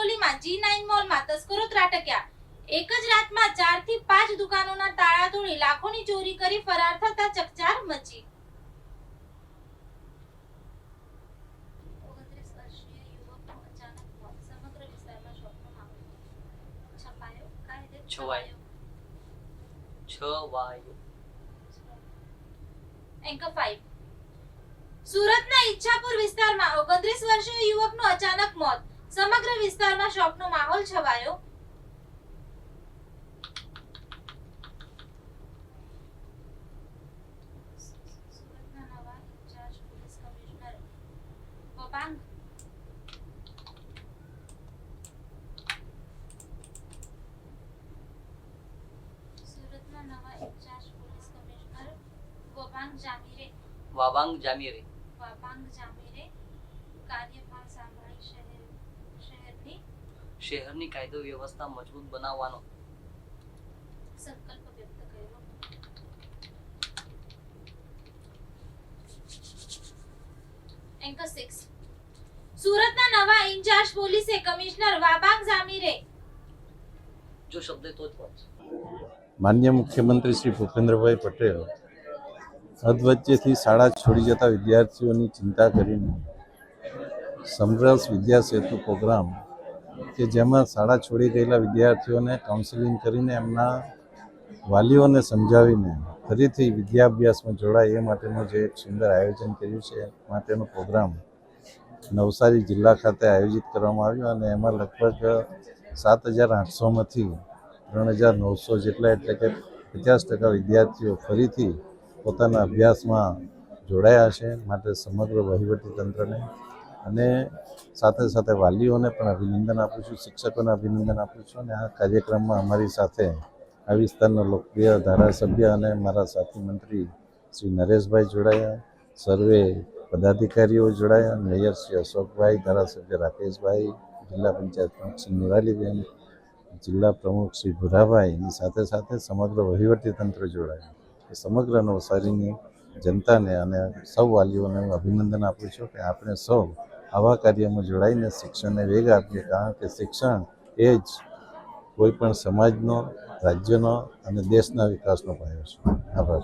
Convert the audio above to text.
ગરસિલોલીમાં G9 મોલમાં તસ્કરો ત્રાટક્યા। એક જ રાતમાં 4 થી 5 દુકાનોના તાળા તોડી લાખોની ચોરી કરી ફરાર થતા ચકચાર મચી। 29 વર્ષીય યુવકનું અચાનક મોત। સમગ્ર વિસ્તારમાં શોકનો માહોલ છવાયો। એન્કર 5 સુરતના ઈચ્છાપુર વિસ્તારમાં 29 વર્ષીય યુવકનું અચાનક મોત। સમગ્ર વિસ્તારમાં શોકનો માહોલ છવાયો। સુરતના નવા in charge police commissioner Vabang Wabang Jamir કાર્યભાર સાંભળી શહેરની કાયદો વ્યવસ્થા મજબૂત બનાવવાનો સંકલ્પ વ્યક્ત કર્યો। એન્કર 6 સુરતના નવા ઇન્ચાર્જ પોલીસ કમિશનર વાબાંગ જામીરે જો શબ્દ તો જ વાત। માનનીય મુખ્યમંત્રી શ્રી ભૂપેન્દ્રભાઈ પટેલ અધવચ્ચેથી શાળા છોડી જતા વિદ્યાર્થીઓની ચિંતા કરીને સમરસ વિદ્યા સેતુ પ્રોગ્રામ કે જેમાં શાળા છોડી ગયેલા વિદ્યાર્થીઓને કાઉન્સેલિંગ કરીને એમના વાલીઓને સમજાવીને ફરીથી વિદ્યાભ્યાસમાં જોડાય એ માટેનું જે એક સુંદર આયોજન કર્યું છે માટેનો પ્રોગ્રામ નવસારી જિલ્લા ખાતે આયોજિત કરવામાં આવ્યો અને એમાં લગભગ 7,800માંથી 3,900 જેટલા એટલે કે 50% વિદ્યાર્થીઓ ફરીથી પોતાના અભ્યાસમાં જોડાયા છે। માટે સમગ્ર વહીવટીતંત્રને અને સાથે સાથે વાલીઓને પણ અભિનંદન આપું છું, શિક્ષકોને અભિનંદન આપું છું। અને આ કાર્યક્રમમાં અમારી સાથે આ વિસ્તારના લોકપ્રિય ધારાસભ્ય અને મારા સાથી મંત્રી શ્રી નરેશભાઈ જોડાયા, સર્વે પદાધિકારીઓ જોડાયા, મેયર શ્રી અશોકભાઈ, ધારાસભ્ય રાકેશભાઈ, જિલ્લા પંચાયત પ્રમુખ શ્રી નુરાલીબેન, જિલ્લા પ્રમુખ શ્રી ભુરાભાઈની સાથે સાથે સમગ્ર વહીવટીતંત્ર જોડાયા। સમગ્ર નવસારીની જનતાને અને સૌ વાલીઓને હું અભિનંદન આપું છું કે આપણે સૌ આવા કાર્યમાં જોડાઈને શિક્ષણને વેગ આપીએ, કારણ કે શિક્ષણ એ જ કોઈ પણ સમાજનો, રાજ્યનો અને દેશના વિકાસનો પાયો છે। આભાર।